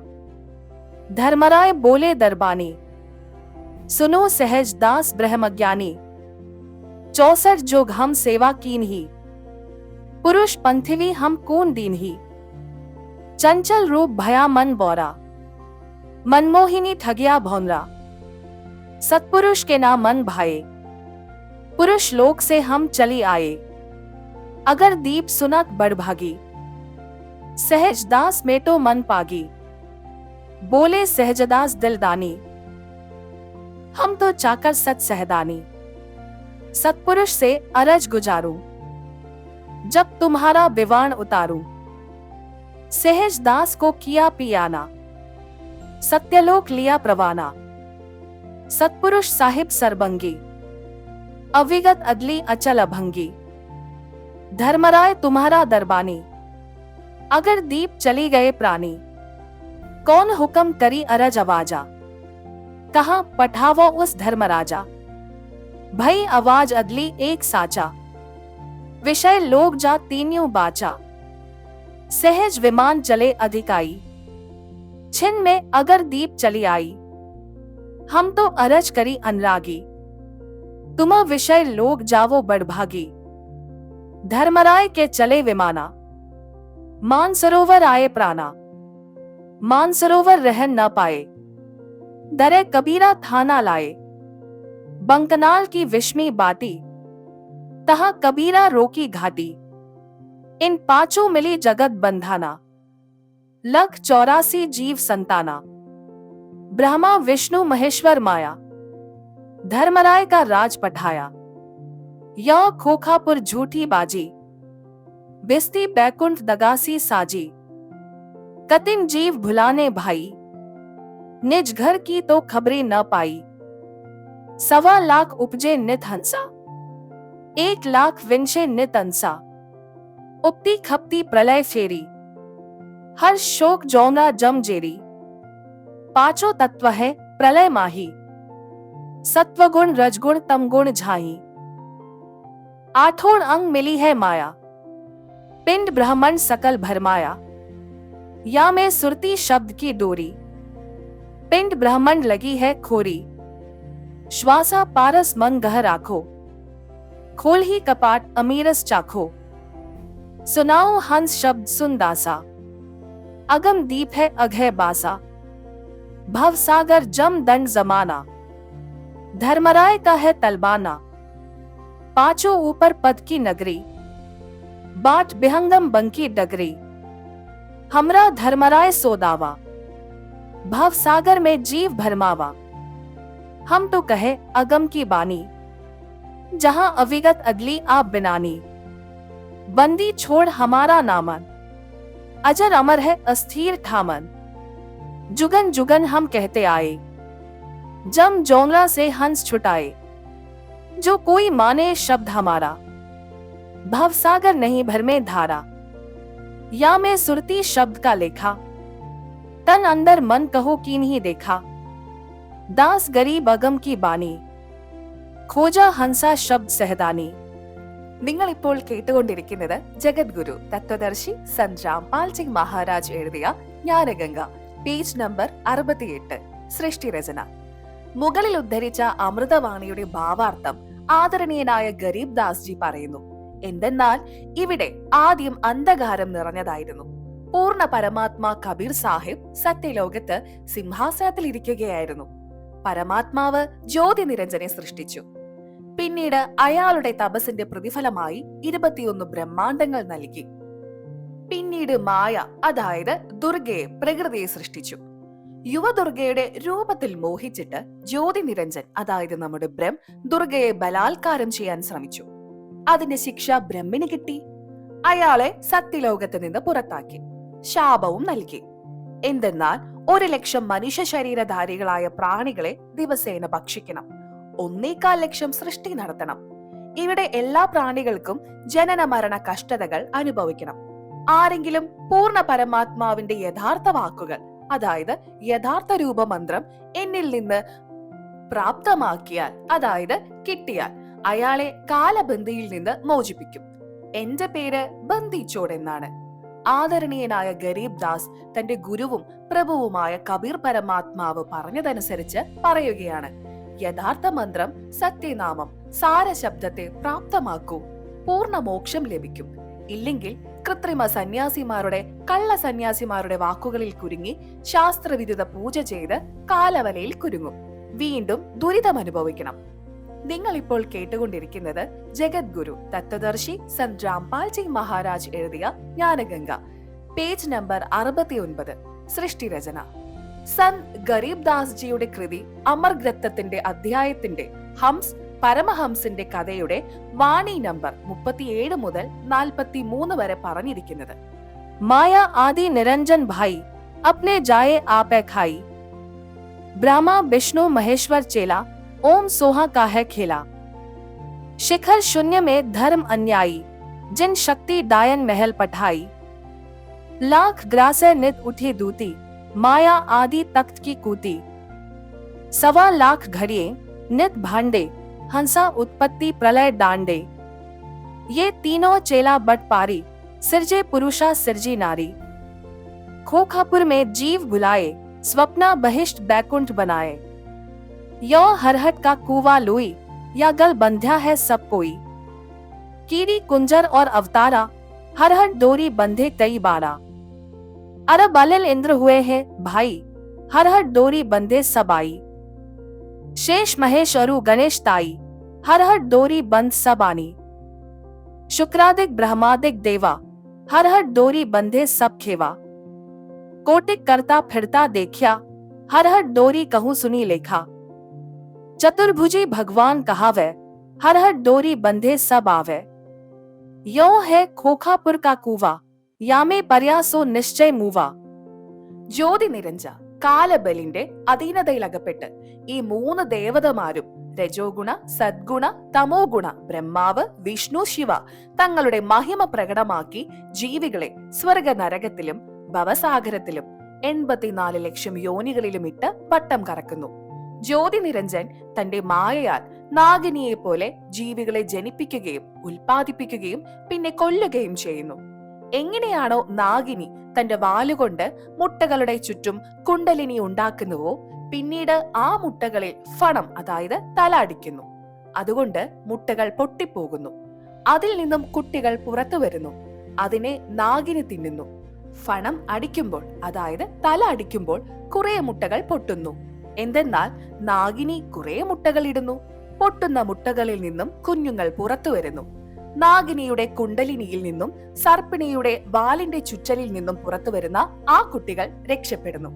धर्मराय बोले दरबानी सुनो सहज दास ब्रह्मज्ञानी 64 जुग हम सेवा कीन ही पुरुष पंथवी हम कौन दीन ही चंचल रूप भया मन बौरा मनमोहिनी ठगिया भौनरा सतपुरुष के नाम मन भाए पुरुष लोक से हम चली आए अगर दीप सुनत बड़भागी सहज दास मेटो मन पागी बोले सहजदास दिलदानी हम तो चाकर सत सहदानी सतपुरुष से अरज गुजारूं जब तुम्हारा विवान उतारूं सहज दास को किया पियाना सत्यलोक लिया प्रवाना सतपुरुष साहिब सरबंगी अविगत अदली अचल अभंगी धर्मराय तुम्हारा दरबानी अगर दीप चली गए प्राणी कौन हुक्म करी अरज आवाजा कहा पठावो उस धर्मराजा भई आवाज अदली एक साचा विषय लोग जा तीन्यों बाचा सहज विमान चले अधिकाई छिन में अगर दीप चली आई हम तो अरज करी अनुरागी तुम विषय लोग जावो बड़भागी धर्मराय के चले विमाना मानसरोवर आए प्राणा मानसरोवर रहन न पाए दरे कबीरा थाना लाए बंकनाल की विषमी बाटी तहा कबीरा रोकी घाटी इन पांचों मिली जगत बंधाना लख 84 जीव संताना ब्रह्मा विष्णु महेश्वर माया धर्मराय का राज पठाया यह खोखापुर झूठी बाजी बिस्ती बैकुंठ दगासी साजी कतिन जीव भुलाने भाई निज घर की तो खबरें न पाई 1.25 लाख उपजे नित हंसा 1 लाख विंशे नित अंसा उपती खपती प्रलय फेरी हर शोक जौना जम जेरी पांचों तत्व है प्रलय माही सत्वगुण रजगुण तमगुण झाही आठों अंग मिली है माया पिंड ब्रह्मंड सकल भरमाया या में सुरती शब्द की डोरी पिंड ब्रह्मंड लगी है खोरी श्वासा पारस मन गह राखो खोल ही कपाट अमीरस चाखो सुनाओ हंस शब्द सुन दासा अगम दीप है अघय बासा भव सागर जम दंड जमाना धर्मराय का है तलबाना पांचों ऊपर पद की नगरी बाट बिहंगम बंकी डगरी हमरा धर्मराय सोदावा भव सागर में जीव भरमावा हम तो कहे अगम की बानी जहां अविगत अगली आप बिनानी बंदी छोड़ हमारा नामन अजर अमर है अस्थिर ठामन जुगन जुगन हम कहते आए जम जोंगला से हंस छुटाए जो कोई माने शब्द हमारा भवसागर नहीं भर में धारा या मैं सुरती शब्द का लेखा, तन अंदर मन कहो की नहीं देखा, दास गरीब अगम की बानी, ഖോജ ഹൻസ ശബ്ദ് സെഹദാനി. നിങ്ങൾ ഇപ്പോൾ കേട്ടുകൊണ്ടിരിക്കുന്നത് ജഗദ്ഗുരു തത്വദർശി സന്ത് രാംപാൽ സിംഗ് മഹാരാജ് എഴുതിയ ജ്ഞാനഗംഗ, പേജ് നമ്പർ 68, സൃഷ്ടിരചന. മുകളിൽ ഉദ്ധരിച്ച അമൃതവാണിയുടെ ഭാവാർത്ഥം ആദരണീയനായ ഗരീബ് ദാസ് ജി പറയുന്നു. എന്തെന്നാൽ ഇവിടെ ആദ്യം അന്ധകാരം നിറഞ്ഞതായിരുന്നു. പൂർണ്ണ പരമാത്മാ കബീർ സാഹിബ് സത്യലോകത്ത് സിംഹാസനത്തിൽ ഇരിക്കുകയായിരുന്നു. പരമാത്മാവ് ജ്യോതി നിരഞ്ജനെ സൃഷ്ടിച്ചു. പിന്നീട് അയാളുടെ തപസ്സിന്റെ പ്രതിഫലമായി 21 ബ്രഹ്മാണ്ടങ്ങൾ നൽകി. പിന്നീട് മായ, അതായത് ദുർഗയെ, പ്രകൃതിയെ സൃഷ്ടിച്ചു. യുവദുർഗയുടെ രൂപത്തിൽ മോഹിച്ചിട്ട് ജ്യോതി നിരഞ്ജൻ, അതായത് നമ്മുടെ ബ്രഹ്മ, ദുർഗയെ ബലാത്കാരം ചെയ്യാൻ ശ്രമിച്ചു. അതിന്റെ ശിക്ഷ ബ്രഹ്മിന് കിട്ടി. അയാളെ സത്യലോകത്ത് നിന്ന് പുറത്താക്കി. ശാപവും നൽകി. എന്തെന്നാൽ 1,00,000 മനുഷ്യ ശരീരധാരികളായ പ്രാണികളെ ദിവസേന ഭക്ഷിക്കണം. 1.25 ലക്ഷം സൃഷ്ടി നടത്തണം. ഇവിടെ എല്ലാ പ്രാണികൾക്കും ജനന മരണ കഷ്ടതകൾ അനുഭവിക്കണം. ആരെങ്കിലും പൂർണ്ണ പരമാത്മാവിന്റെ യഥാർത്ഥ വാക്കുകൾ, അതായത് യഥാർത്ഥ രൂപമന്ത്രം എന്നിൽ നിന്ന് പ്രാപ്തമാക്കിയാൽ, അതായത് കിട്ടിയാൽ, അയാളെ കാലബന്ധിയിൽ നിന്ന് മോചിപ്പിക്കും. എന്റെ പേര് ബന്ദിച്ചോട് എന്നാണ്. ആദരണീയനായ ഗരീബ് ദാസ് തന്റെ ഗുരുവും പ്രഭുവുമായ കബീർ പരമാത്മാവ് പറഞ്ഞതനുസരിച്ച് പറയുകയാണ്. യഥാർത്ഥ മന്ത്രം, സത്യനാമം, സാരശബ്ദത്തെ പ്രാപ്തമാക്കൂ, പൂർണ്ണ മോക്ഷം ലഭിക്കും. ഇല്ലെങ്കിൽ കൃത്രിമ സന്യാസിമാരുടെ, കള്ള സന്യാസിമാരുടെ വാക്കുകളിൽ കുരുങ്ങി ശാസ്ത്രവിരുദ്ധ പൂജ ചെയ്ത് കാലവലയിൽ കുരുങ്ങും. വീണ്ടും ദുരിതം അനുഭവിക്കണം. നിങ്ങൾ ഇപ്പോൾ കേട്ടുകൊണ്ടിരിക്കുന്നത് ജഗദ്ഗുരു തത്വദർശി സന്ത് രാംപാൽ സിംഗ് മഹാരാജ് എഴുതിയ ജ്ഞാനഗംഗ, പേജ് നമ്പർ 69, സൃഷ്ടിരചന. സന്ത് ഗരീബ് ദാസ് ജിയുടെ കൃതി അമർഗ്രന്ഥത്തിന്റെ അധ്യായത്തിന്റെ ഹംസ്, പരമഹംസിന്റെ കഥയുടെ വാണി നമ്പർ 37 മുതൽ 43 വരെ പറഞ്ഞിരിക്കുന്നത്: മായ ആദി നിരഞ്ജൻ ഭായി അപ്നെ ജായെ ആപെ ഖായി, ബ്രഹ്മ വിഷ്ണു മഹേശ്വർ ചേല, ओम सोहा का है खेला, शिखर शून्य में धर्म अन्यायी, जिन शक्ति डायन महल पठाई, लाख ग्रासे नित उठी दूती, माया आदि तख्त की कूती, 1.25 लाख घड़िए नित भांडे, हंसा उत्पत्ति प्रलय डांडे, ये तीनों चेला बट पारी, सिरजे पुरुषा सिरजी नारी, खोखापुर में जीव भुलाए, स्वप्ना बहिष्ट बैकुंठ बनाए, यो हरहट का कुआ लोई, या गल बंध्या है सब कोई, कीड़ी कुंजर और अवतारा, हरहट डोरी बंधे कई बारा, अरब अलिल इंद्र हुए हैं भाई, हरहट डोरी बंधे सब आई, शेष महेश अरु गणेश ताई, हरहट डोरी बंध सब आनी, शुक्रादिक ब्रह्मादिक देवा, हरहट डोरी बंधे सब खेवा, कोटिक करता फिरता देखा, हरहट डोरी कहूं सुनी लेखा, चतुर्भुजी भगवान कहावे, हरहट डोरी बंधे सब आवे, यो है खोखापुर का कुवा, यामे पर्यासो निश्चय मूवा. ജ്യോതി നിരഞ്ജ കാലബലിന്റെ അധീനതയിലകപ്പെട്ട് ഈ 3 ദേവതമാരും രജോഗുണ, സദ്ഗുണ, തമോഗുണ ബ്രഹ്മാവ്, വിഷ്ണു, ശിവ തങ്ങളുടെ മഹിമ പ്രകടമാക്കി ജീവികളെ സ്വർഗ നരകത്തിലും ഭവസാഗരത്തിലും 84 ലക്ഷം യോനികളിലും ഇട്ട് വട്ടം കറക്കുന്നു. ജ്യോതി നിരഞ്ജൻ തന്റെ മായയാൽ നാഗിനിയെ പോലെ ജീവികളെ ജനിപ്പിക്കുകയും ഉൽപ്പാദിപ്പിക്കുകയും പിന്നെ കൊല്ലുകയും ചെയ്യുന്നു. എങ്ങനെയാണോ നാഗിനി തന്റെ വാലുകൊണ്ട് മുട്ടകളുടെ ചുറ്റും കുണ്ടലിനി ഉണ്ടാക്കുന്നുവോ, പിന്നീട് ആ മുട്ടകളിൽ ഫണം, അതായത് തല അടിക്കുന്നു. അതുകൊണ്ട് മുട്ടകൾ പൊട്ടിപ്പോകുന്നു. അതിൽ നിന്നും കുട്ടികൾ പുറത്തു വരുന്നു. അതിനെ നാഗിനി തിന്നുന്നു. ഫണം അടിക്കുമ്പോൾ, അതായത് തല അടിക്കുമ്പോൾ കുറെ മുട്ടകൾ പൊട്ടുന്നു. എന്തെന്നാൽ നാഗിനി കുറെ മുട്ടകൾ ഇടുന്നു. പൊട്ടുന്ന മുട്ടകളിൽ നിന്നും കുഞ്ഞുങ്ങൾ പുറത്തു വരുന്നു. നാഗിനിയുടെ കുണ്ടലിനിയിൽ നിന്നും സർപ്പിണിയുടെ വാലിന്റെ ചുറ്റലിൽ നിന്നും പുറത്തു വരുന്ന ആ കുട്ടികൾ രക്ഷപ്പെടുന്നു.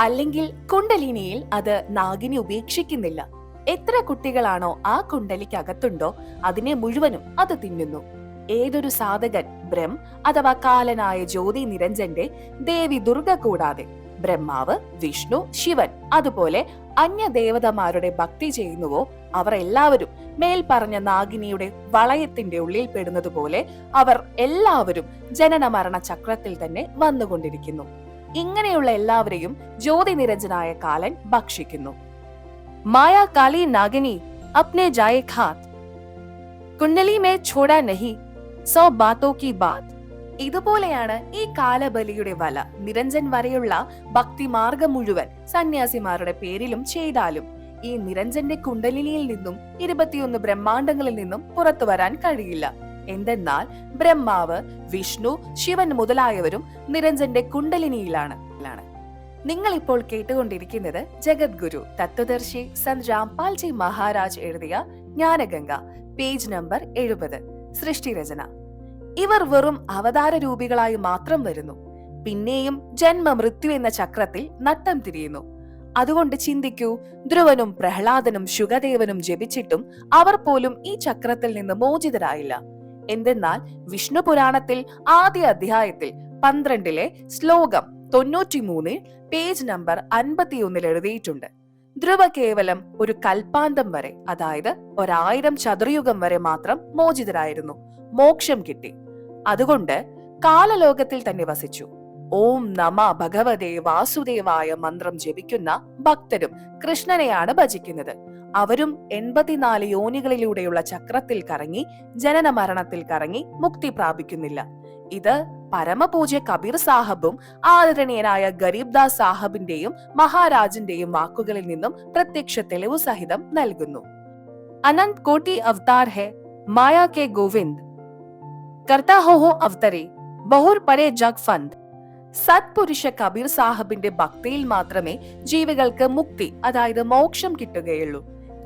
അല്ലെങ്കിൽ കുണ്ടലിനിയിൽ അത് നാഗിനി ഉപേക്ഷിക്കുന്നില്ല. എത്ര കുട്ടികളാണോ ആ കുണ്ടലിക്കകത്തുണ്ടോ അതിനെ മുഴുവനും അത് തിന്നുന്നു. ഏതൊരു സാധകൻ ബ്രഹ്മ അഥവാ കാലനായ ജ്യോതി നിരഞ്ജന്റെ ദേവി ദുർഗ കൂടാതെ ബ്രഹ്മാവ്, വിഷ്ണു, ശിവൻ അതുപോലെ അന്യ ദേവതമാരുടെ ഭക്തി ചെയ്യുന്നുവോ അവർ എല്ലാവരും മേൽപ്പറഞ്ഞ നാഗിനിയുടെ വളയത്തിന്റെ ഉള്ളിൽ പെടുന്നത് പോലെ അവർ എല്ലാവരും ജനന മരണ ചക്രത്തിൽ തന്നെ വന്നുകൊണ്ടിരിക്കുന്നു. ഇങ്ങനെയുള്ള എല്ലാവരെയും ജ്യോതി നിരഞ്ജനായ കാലൻ ഭക്ഷിക്കുന്നു. മായാ കാലി നാഗിനി അപ്നെ ജായെ ഖാത്, കുണ്ടലി മേ ഛോടാ നഹി സോ ബാത്തോ കി ബാത്. ഇതുപോലെയാണ് ഈ കാലബലിയുടെ വല നിരഞ്ജൻ വരെയുള്ള ഭക്തിമാർഗം മുഴുവൻ സന്യാസിമാരുടെ പേരിലും ചെയ്താലും ഈ നിരഞ്ജന്റെ കുണ്ടലിനിയിൽ നിന്നും 21 ബ്രഹ്മാണ്ടങ്ങളിൽ നിന്നും പുറത്തു വരാൻ കഴിയില്ല. എന്തെന്നാൽ ബ്രഹ്മാവ്, വിഷ്ണു, ശിവൻ മുതലായവരും നിരഞ്ജന്റെ കുണ്ടലിനിയിലാണ്. നിങ്ങൾ ഇപ്പോൾ കേട്ടുകൊണ്ടിരിക്കുന്നത് ജഗദ്ഗുരു തത്വദർശി സന്ത് രാംപാൽജി മഹാരാജ് എഴുതിയ ജ്ഞാനഗംഗ, പേജ് നമ്പർ 70, സൃഷ്ടിരചന. ഇവർ വെറും അവതാര രൂപികളായി മാത്രം വരുന്നു. പിന്നെയും ജന്മ മൃത്യു എന്ന ചക്രത്തിൽ നട്ടം തിരിയുന്നു. അതുകൊണ്ട് ചിന്തിക്കൂ, ധ്രുവനും പ്രഹ്ലാദനും ശുഗദേവനും ജപിച്ചിട്ടും അവർ പോലും ഈ ചക്രത്തിൽ നിന്ന് മോചിതരായില്ല. എന്തെന്നാൽ വിഷ്ണു പുരാണത്തിൽ ആദ്യ അധ്യായത്തിൽ 12 ശ്ലോകം 93 പേജ് നമ്പർ 51 എഴുതിയിട്ടുണ്ട്. ധ്രുവ കേവലം ഒരു കൽപ്പാന്തം വരെ, അതായത് 1000 ചതുർയുഗം വരെ മാത്രം മോചിതരായിരുന്നു. മോക്ഷം കിട്ടി. അതുകൊണ്ട് കാലലോകത്തിൽ തന്നെ വസിച്ചു. ഓം നമ ഭഗവതേ വാസുദേവായ മന്ത്രം ജപിക്കുന്ന ഭക്തരും കൃഷ്ണനെയാണ് ഭജിക്കുന്നത്. അവരും 84 യോനികളിലൂടെയുള്ള ചക്രത്തിൽ കറങ്ങി ജനന മരണത്തിൽ കറങ്ങി മുക്തി പ്രാപിക്കുന്നില്ല. ഇത് പരമപൂജ്യ കബീർ സാഹബും ആദരണീയനായ ഗരീബ്ദാസ് സാഹബിന്റെയും മഹാരാജിന്റെയും വാക്കുകളിൽ നിന്നും പ്രത്യക്ഷ തെളിവ് സഹിതം നൽകുന്നു. അനന്ത് കോട്ടി അവതാർ ഹെ മായാ കെ ഗോവിന്ദ്, കർത്താ ഹോ അവതരെ ബഹുർ പരെ ജഗ് ഫന്ദ്. സത്പുരുഷ കബീർ സാഹബിന്റെ ഭക്തിയിൽ മാത്രമേ ജീവികൾക്ക് മുക്തി, അതായത് മോക്ഷം കിട്ടുകയുള്ളൂ.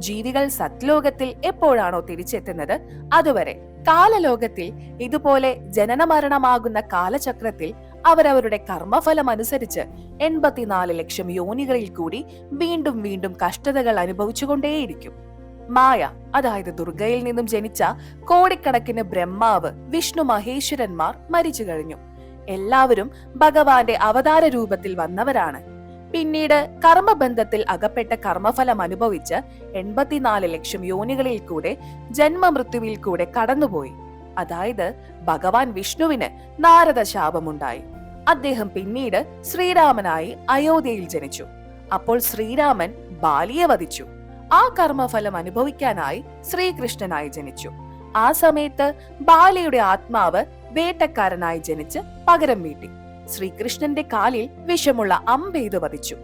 ജീവികൾ സത്ലോകത്തിൽ എപ്പോഴാണോ തിരിച്ചെത്തുന്നത് അതുവരെ കാലലോകത്തിൽ ഇതുപോലെ ജനനമരണമാകുന്ന കാലചക്രത്തിൽ അവരവരുടെ കർമ്മഫലം അനുസരിച്ച് 84 ലക്ഷം യോനികളിൽ കൂടി വീണ്ടും വീണ്ടും കഷ്ടതകൾ അനുഭവിച്ചുകൊണ്ടേയിരിക്കും. മായ, അതായത് ദുർഗയിൽ നിന്നും ജനിച്ച കോടിക്കണക്കിന് ബ്രഹ്മാവ്, വിഷ്ണു, മഹേശ്വരന്മാർ മരിച്ചു കഴിഞ്ഞു. എല്ലാവരും ഭഗവാന്റെ അവതാര രൂപത്തിൽ വന്നവരാണ്. പിന്നീട് കർമ്മബന്ധത്തിൽ അകപ്പെട്ട കർമ്മഫലം അനുഭവിച്ച് 84 ലക്ഷം യോനികളിൽ കൂടെ ജന്മമൃത്യുവിൽ കൂടെ കടന്നുപോയി. അതായത് ഭഗവാൻ വിഷ്ണുവിന് നാരദ ശാപമുണ്ടായി. അദ്ദേഹം പിന്നീട് ശ്രീരാമനായി അയോധ്യയിൽ ജനിച്ചു. അപ്പോൾ ശ്രീരാമൻ ബാലിയെ വധിച്ചു. ആ കർമ്മഫലം അനുഭവിക്കാനായി ശ്രീകൃഷ്ണനായി ജനിച്ചു. ആ സമയത്ത് ബാലിയുടെ ആത്മാവ് വേട്ടക്കാരനായി ജനിച്ച് പകരം വീട്ടി. ശ്രീകൃഷ്ണന്റെ കാലിൽ വിഷമുള്ള അമ്പെയ്ത് വധിച്ചു.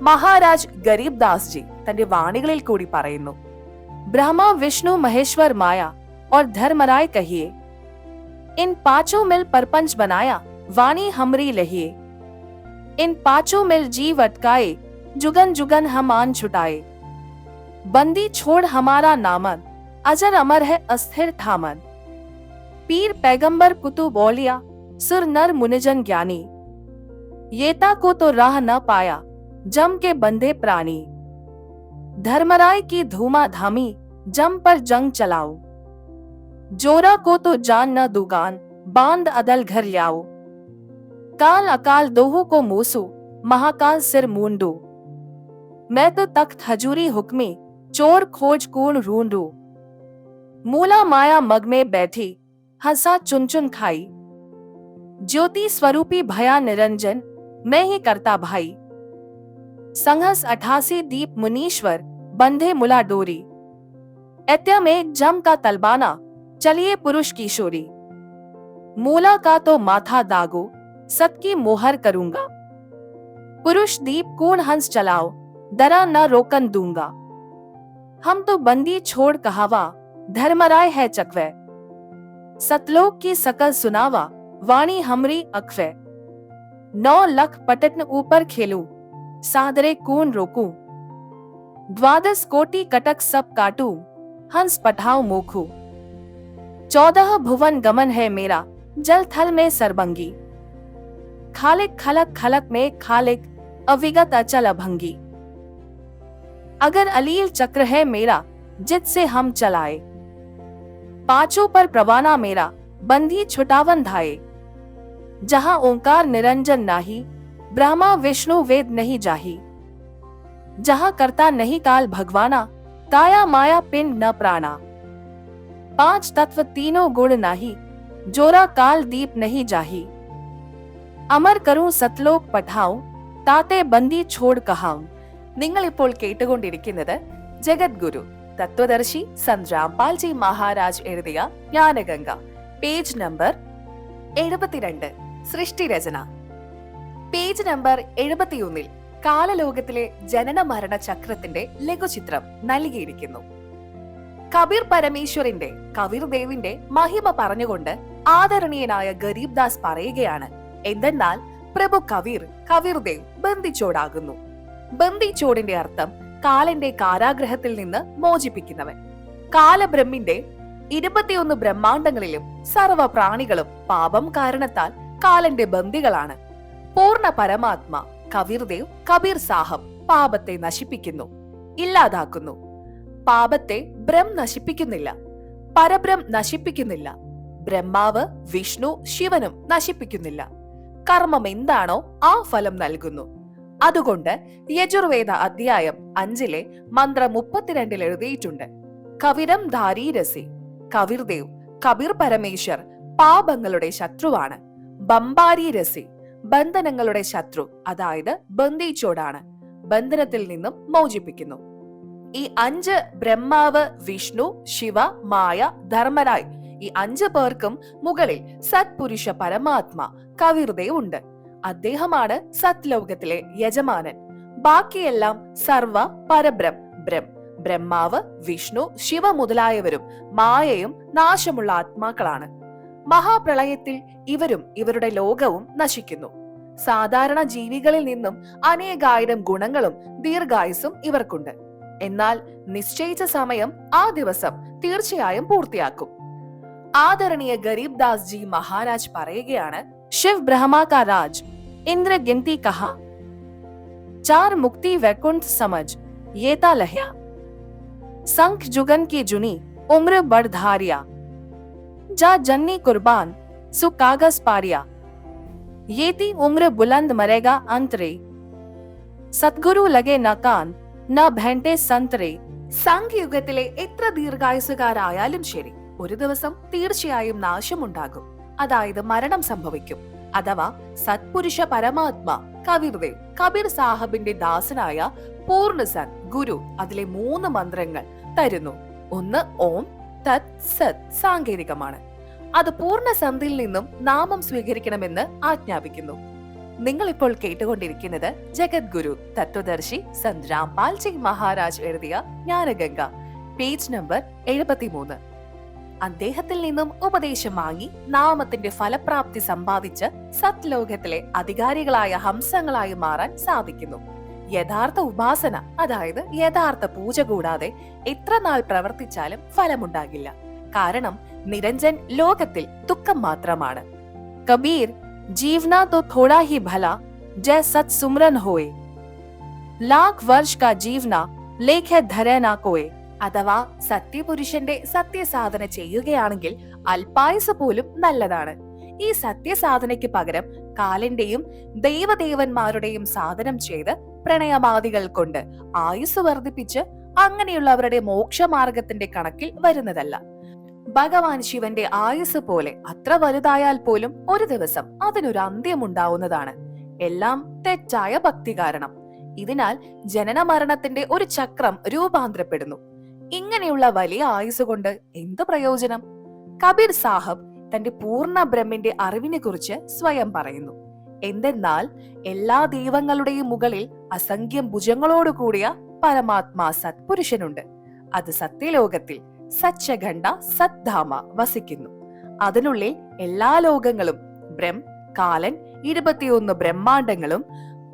മഹാരാജ് ഗരീബ് ദാസ് ജി തന്റെ വാണികളിൽ കൂടി പറയുന്നു, ബ്രഹ്മ, വിഷ്ണു, മഹേശ്വർ, മായ और धर्मराय कहिए, इन पांचों मिल परपंच बनाया, वाणी हमरी लहिए. इन पांचों मिल जीव अटकाए, जुगन जुगन हम आन छुटाए. बंदी छोड़ हमारा नामन, अजर अमर है अस्थिर ठामन. पीर पैगंबर कुतु बोलिया, सुर नर मुनिजन ज्ञानी. येता को तो राह न पाया, जम के बंधे प्राणी. धर्मराय की धूमा धामी, जम पर जंग चलाओ. जोरा को तो जान न दुगान, बांध अदल घर लाओ. काल अकाल दोहू को मूसू, महाकाल सिर मूंडू. मैं तो तख्त हजूरी हुक्मी, चोर खोज कूण रूंडू. मूला माया मग में बैठी, हंसा चुन चुन खाई. ज्योति स्वरूपी भया निरंजन, मैं ही करता भाई. संघस 88 दीप मुनीश्वर, बंधे मुला डोरी. ऐत्य में जम का तलबाना, चलिए पुरुष किशोरी. मूला का तो माथा दागो, सत की मोहर करूंगा. पुरुष दीप कूण हंस चलाओ, दरा न रोकन दूंगा. हम तो बंदी छोड़ कहावा, धर्मराय है चकवे. सतलोक की सकल सुनावा, वाणी हमरी अखवे. 9 लख पटन ऊपर खेलूं, सादरे कूण रोकूं. 12 कोटि कटक सब काटूं, हंस पठाओ मोखू. 14 भुवन गमन है मेरा, जल थल में सरबंगी. खालिक खलक खलक में खालिक, अविगत अचल अभंगी. अगर अलील चक्र है मेरा, जित से हम चलाए. पांचों पर प्रवाना मेरा, बंधी छुटावन धाये. जहां ओंकार निरंजन नाही, ब्रह्मा विष्णु वेद नहीं जाही. जहां करता नहीं काल भगवाना, दाया माया पिंड न प्राणा, पांच तत्व तीनों गुण नाही, जोरा काल दीप नहीं जाही, അമർ കരൂ സത്ലോക് പഠാവും താത്തെ ബന്ദി ഛോഡ് കഹാവും. നിങ്ങൾ ഇപ്പോൾ കേട്ടുകൊണ്ടിരിക്കുന്നത് ജഗദ്ഗുരു തത്വദർശി സന്ത് രാംപാൽജി മഹാരാജ് എഴുതിയ ജ്ഞാനഗംഗ, പേജ് നമ്പർ 72, സൃഷ്ടിരചന. പേജ് നമ്പർ 71 കാലലോകത്തിലെ ജനന മരണ ചക്രത്തിന്റെ ലഘുചിത്രം നൽകിയിരിക്കുന്നു. കബീർ പരമേശ്വറിന്റെ കബീർദേവിന്റെ മഹിമ പറഞ്ഞുകൊണ്ട് ആദരണീയനായ ഗരീബ്ദാസ് പറയുകയാണ്, എന്തെന്നാൽ പ്രഭു കബീർദേവ് ബന്ദിച്ചോടാകുന്നു. ബന്ദിച്ചോടിന്റെ അർത്ഥം കാലന്റെ കാരാഗ്രഹത്തിൽ നിന്ന് മോചിപ്പിക്കുന്നവൻ. കാലബ്രഹ്മിന്റെ 21 ബ്രഹ്മാണ്ടങ്ങളിലും സർവ പ്രാണികളും പാപം കാരണത്താൽ കാലന്റെ ബന്ദികളാണ്. പൂർണ്ണ പരമാത്മാ കബീർദേവ് കബീർ സാഹബ് പാപത്തെ നശിപ്പിക്കുന്നു, ഇല്ലാതാക്കുന്നു. പാപത്തെ നശിപ്പിക്കുന്നില്ല, പരബ്രം നശിപ്പിക്കുന്നില്ല, ബ്രഹ്മാവ് വിഷ്ണു ശിവനും നശിപ്പിക്കുന്നില്ല. കർമ്മം എന്താണോ ആ ഫലം നൽകുന്നു. അതുകൊണ്ട് യജുർവേദ അധ്യായം 5 മന്ത്രം 32 എഴുതിയിട്ടുണ്ട്, കവിരം ധാരീരസി. കബീർദേവ് കബീർ പരമേശ്വർ പാപങ്ങളുടെ ശത്രുവാണ്. ബംബാരി രസി ബന്ധനങ്ങളുടെ ശത്രു, അതായത് ബന്ദിച്ചോടാണ്. ബന്ധനത്തിൽ നിന്നും മോചിപ്പിക്കുന്നു. ഈ 5 ബ്രഹ്മാവ് വിഷ്ണു ശിവ മായ ധർമ്മരായ്, ഈ 5 പേർക്കും മുകളിൽ സത്പുരുഷ പരമാത്മാ കബീർദേവ് ഉണ്ട്. അദ്ദേഹമാണ് സത്ലോകത്തിലെ യജമാനൻ. ബാക്കിയെല്ലാം സർവ പരബ്രം ബ്രഹ്മാവ് വിഷ്ണു ശിവ മുതലായവരും മായയും നാശമുള്ള ആത്മാക്കളാണ്. മഹാപ്രളയത്തിൽ ഇവരും ഇവരുടെ ലോകവും നശിക്കുന്നു. സാധാരണ ജീവികളിൽ നിന്നും അനേകായിരം ഗുണങ്ങളും ദീർഘായുസും ഇവർക്കുണ്ട്. എന്നാൽ നിശ്ചയിച്ച സമയം ആ ദിവസം തീർച്ചയായും പൂർത്തിയാക്കും. ആദരണീയ ഗരീബ്ദാസ് ജി മഹാരാജ് പറയുകയാണ്, शिव ब्रह्मा का राज इंद्र गिनती कहा, 4 मुक्ति वैकुंठ समझ येता लह्या, संख जुगन की जुनी उम्र बढ़ धारिया, जा जन्नी कुर्बान सु कागज पारिया, येती उम्र बुलंद मरेगा अंतरे, സദ്ഗുരു ലഗെ നകാൻ ന ഭേണ്ടെ സന്തരെ. സംഘയുഗത്തിലെ എത്ര ദീർഘായുസുകാരായാലും ശരി, ഒരു ദിവസം തീർച്ചയായും നാശമുണ്ടാകും, അതായത് മരണം സംഭവിക്കും. അഥവാ സത്പുരുഷ പരമാത്മാ കബീർദേവ് കബീർ സാഹബിന്റെ ദാസനായ പൂർണ്ണസൻ ഗുരു അതിലെ 3 മന്ത്രങ്ങൾ തരുന്നു. ഒന്ന് ഓം തത് സത് സാങ്കേതികമാണ്. അത് പൂർണ്ണസന്ധിയിൽ നിന്നും നാമം സ്വീകരിക്കണമെന്ന് ആജ്ഞാപിക്കുന്നു. നിങ്ങൾ ഇപ്പോൾ കേട്ടുകൊണ്ടിരിക്കുന്നത് ജഗദ്ഗുരു തത്വദർശി സന്ത് രാംപാൽജി മഹാരാജ് എഴുതിയ ജ്ഞാനഗംഗ, പേജ് നമ്പർ 73. അദ്ദേഹത്തിൽ നിന്നും ഉപദേശം വാങ്ങി നാമത്തിന്റെ ഫലപ്രാപ്തി സമ്പാദിച്ച് സത്ലോകത്തിലെ അധികാരികളായ ഹംസങ്ങളായി മാറാൻ സാധിക്കുന്നു. യഥാർത്ഥ ഉപാസന, അതായത് യഥാർത്ഥ പൂജ കൂടാതെ എത്ര നാൾ പ്രവർത്തിച്ചാലും ഫലമുണ്ടാകില്ല. കാരണം നിരഞ്ജൻ ലോകത്തിൽ ദുഃഖം മാത്രമാണ്. കബീർ जीवना तो थोड़ा ही भला जय सत सुमरन होए, लाख वर्ष का जीवना लेखे धरे ना कोए. അഥവാ സത്യപുരുഷന്റെ സത്യസാധന ചെയ്യുകയാണെങ്കിൽ അല്പായുസ് പോലും നല്ലതാണ്. ഈ സത്യസാധനയ്ക്ക് പകരം കാലന്റെയും ദൈവദേവന്മാരുടെയും സാധനം ചെയ്ത് പ്രണയമാദികൾ കൊണ്ട് ആയുസ് വർദ്ധിപ്പിച്ച് അങ്ങനെയുള്ളവരുടെ മോക്ഷമാർഗത്തിന്റെ കണക്കിൽ വരുന്നതല്ല. ഭഗവാൻ ശിവന്റെ ആയുസ് പോലെ അത്ര വലുതായാൽ പോലും ഒരു ദിവസം അതിനൊരു അന്ത്യമുണ്ടാവുന്നതാണ്. എല്ലാം തെറ്റായ ഭക്തി കാരണം. ഇതിനാൽ ജനന മരണത്തിന്റെ ഒരു ചക്രം രൂപാന്തരപ്പെടുന്നു. ഇങ്ങനെയുള്ള വലിയ ആയുസ് കൊണ്ട് എന്ത് പ്രയോജനം? കബീർ സാഹബ് തന്റെ പൂർണ്ണ ബ്രഹ്മിന്റെ അറിവിനെ കുറിച്ച് സ്വയം പറയുന്നു. എന്തെന്നാൽ എല്ലാ ദൈവങ്ങളുടെയും മുകളിൽ അസംഖ്യം ഭുജങ്ങളോട് കൂടിയ പരമാത്മാ സത്പുരുഷനുണ്ട്. അത് സത്യലോകത്തിൽ സച്ചഖണ്ഡ സദ്ധാമ വസിക്കുന്നു. അതിനുള്ളിൽ എല്ലാ ലോകങ്ങളും കാലൻ 21 ബ്രഹ്മാണ്ടങ്ങളും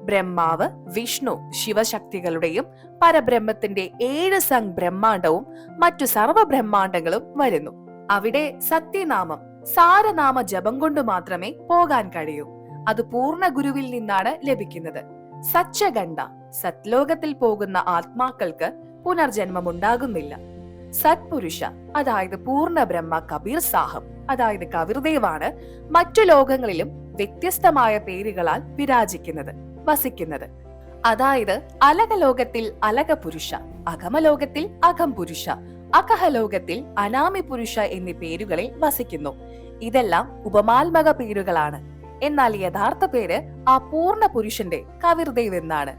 ബ്രഹ്മാവ് വിഷ്ണു ശിവശക്തികളുടെയും പരബ്രഹ്മത്തിന്റെ 7 സംഘ് ബ്രഹ്മാണ്ടവും മറ്റു സർവ ബ്രഹ്മാണ്ടങ്ങളും വരുന്നു. അവിടെ സത്യനാമം സാരനാമ ജപം കൊണ്ട് മാത്രമേ പോകാൻ കഴിയൂ. അത് പൂർണ്ണ ഗുരുവിൽ നിന്നാണ് ലഭിക്കുന്നത്. സച്ചഖണ്ഡ സത്ലോകത്തിൽ പോകുന്ന ആത്മാക്കൾക്ക് പുനർജന്മം ഉണ്ടാകുന്നില്ല. സത്പുരുഷ, അതായത് പൂർണ്ണ ബ്രഹ്മ കബീർ സാഹബ്, അതായത് കബീർദേവാണ് മറ്റു ലോകങ്ങളിലും വ്യത്യസ്തമായ പേരുകളാൽ വിരാജിക്കുന്നത്, വസിക്കുന്നത്. അതായത് അലകലോകത്തിൽ അലക പുരുഷ, അകമലോകത്തിൽ അകം പുരുഷ, അകഹലോകത്തിൽ അനാമി പുരുഷ എന്നീ പേരുകളിൽ വസിക്കുന്നു. ഇതെല്ലാം ഉപമാത്മക പേരുകളാണ്. എന്നാൽ യഥാർത്ഥ പേര് ആ പൂർണ്ണ പുരുഷന്റെ കബീർ ദേവ് എന്നാണ്.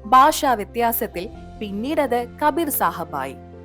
ഭാഷാ വ്യത്യാസത്തിൽ പിന്നീടത് കബീർ സാഹബായി.